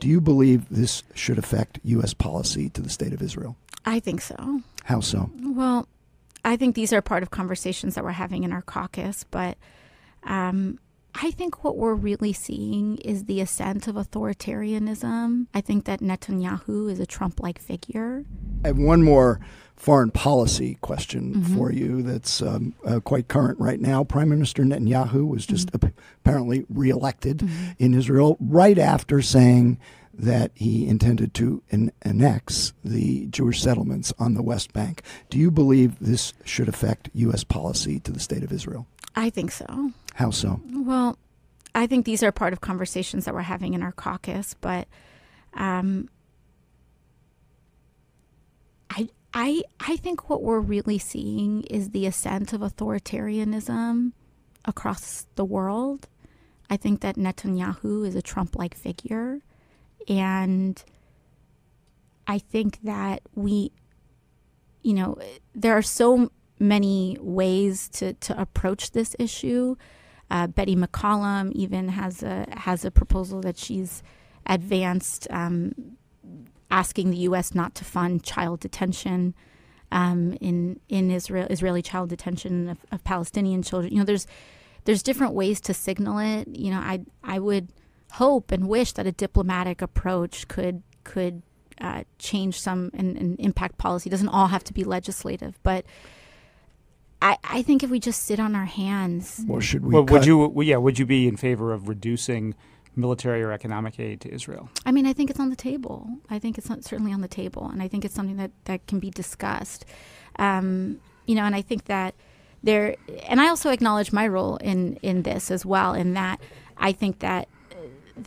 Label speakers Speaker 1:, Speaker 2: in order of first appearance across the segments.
Speaker 1: Do you believe this should affect U.S. policy to the state of Israel?
Speaker 2: I think so.
Speaker 1: How so?
Speaker 2: Well, I think these are part of conversations that we're having in our caucus, but I think what we're really seeing is the ascent of authoritarianism. I think that Netanyahu is a Trump-like figure.
Speaker 1: I have one more foreign policy question for you that's quite current right now. Prime Minister Netanyahu was just apparently reelected in Israel right after saying that he intended to annex the Jewish settlements on the West Bank. Do you believe this should affect U.S. policy to the state of Israel?
Speaker 2: I think so.
Speaker 1: How so?
Speaker 2: Well, I think these are part of conversations that we're having in our caucus, but I think what we're really seeing is the ascent of authoritarianism across the world. I think that Netanyahu is a Trump-like figure, and I think that there are so many ways to approach this issue. Betty McCollum even has a proposal that she's advanced, asking the U.S. not to fund child detention in Israel, Israeli child detention of Palestinian children. There's different ways to signal it. I would hope and wish that a diplomatic approach could change some and impact policy. It doesn't all have to be legislative, but I think if we just sit on our hands.
Speaker 1: Well, should we?
Speaker 3: Would you be in favor of reducing military or economic aid to Israel?
Speaker 2: I mean, I think it's on the table. I think it's certainly on the table, and I think it's something that can be discussed. And I think that and I also acknowledge my role in this as well, in that I think that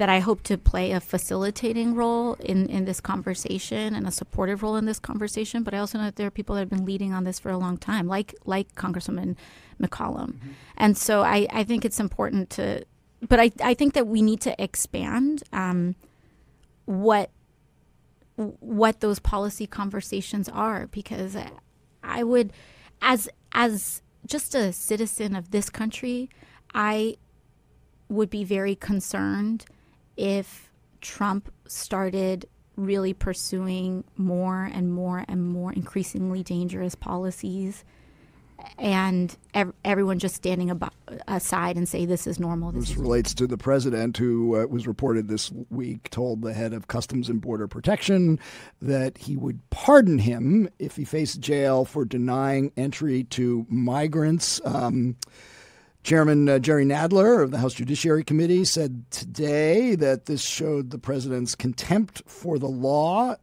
Speaker 2: I hope to play a facilitating role in this conversation and a supportive role in this conversation. But I also know that there are people that have been leading on this for a long time, like Congresswoman McCollum. And so I think it's important to, but I think that we need to expand what those policy conversations are, because I would, as just a citizen of this country, I would be very concerned if Trump started really pursuing more and more and more increasingly dangerous policies, and everyone just standing aside and say this is normal.
Speaker 1: This relates to the president who was reported this week told the head of Customs and Border Protection that he would pardon him if he faced jail for denying entry to migrants. Chairman Jerry Nadler of the House Judiciary Committee said today that this showed the president's contempt for the law,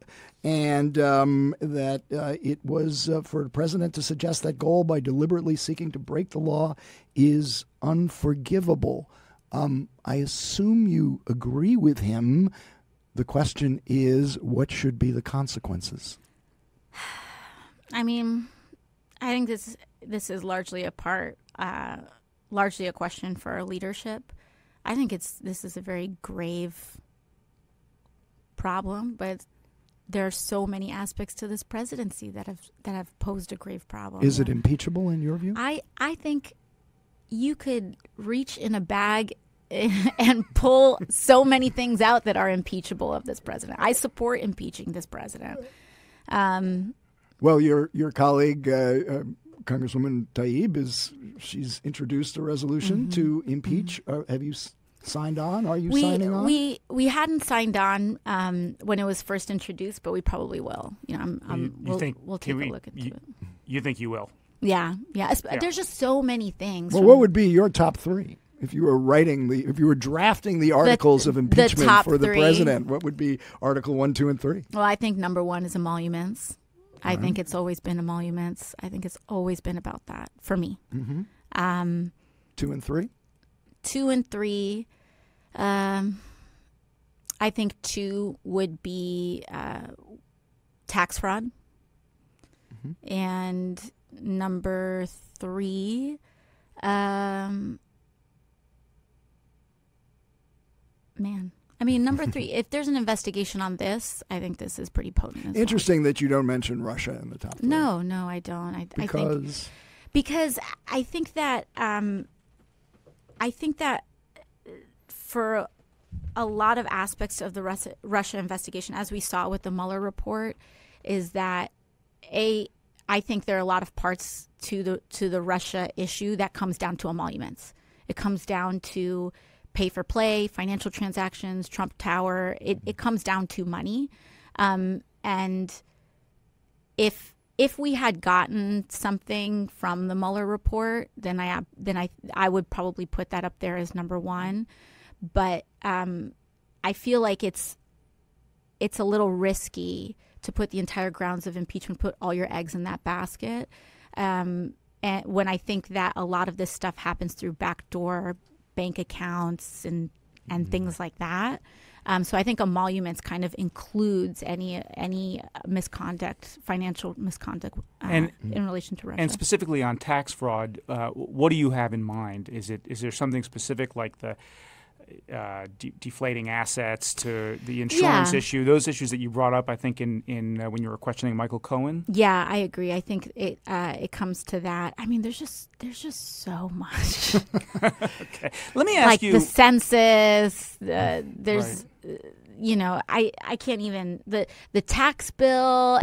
Speaker 1: and that it was for the president to suggest that goal by deliberately seeking to break the law is unforgivable. I assume you agree with him. The question is, what should be the consequences?
Speaker 2: I mean, I think this is largely largely a question for our leadership. I think this is a very grave problem, but there are so many aspects to this presidency that have posed a grave problem.
Speaker 1: Is it impeachable in your view?
Speaker 2: I think you could reach in a bag and pull so many things out that are impeachable of this president. I support impeaching this president.
Speaker 1: Well, your colleague, Congresswoman Tlaib, she's introduced a resolution to impeach. Have you signed on? Are you signing on?
Speaker 2: We hadn't signed on when it was first introduced, but we probably will. We'll take a look into it.
Speaker 3: You think you will?
Speaker 2: Yeah. There's just so many things.
Speaker 1: Well, what would be your top three? If you were drafting the articles of impeachment for the president, what would be Article 1, 2, and 3?
Speaker 2: Well, I think number one is emoluments. I think it's always been emoluments. I think it's always been about that for me.
Speaker 1: 2 and 3?
Speaker 2: 2 and 3. I think 2 would be tax fraud. And number 3, number 3, if there's an investigation on this, I think this is pretty potent as
Speaker 1: Interesting that you don't mention Russia in the top 3.
Speaker 2: No, I don't. Because I think that for a lot of aspects of the Russia investigation, as we saw with the Mueller report, is that I think there are a lot of parts to the Russia issue that comes down to emoluments. It comes down to pay for play, financial transactions, Trump Tower. It comes down to money, and if we had gotten something from the Mueller report, then I would probably put that up there as number one. But I feel like it's a little risky to put the entire grounds of impeachment, put all your eggs in that basket. And when I think that a lot of this stuff happens through backdoor bank accounts and things like that. So I think emoluments kind of includes any misconduct, financial misconduct in relation to Russia.
Speaker 3: And specifically on tax fraud, what do you have in mind? Is there something specific like the deflating assets to the insurance issue, those issues that you brought up, I think, in when you were questioning Michael Cohen?
Speaker 2: Yeah, I agree. I think it comes to that. I mean, there's just so much.
Speaker 3: Okay. Let me ask you.
Speaker 2: Like the census, there's, right. I can't even, the tax bill.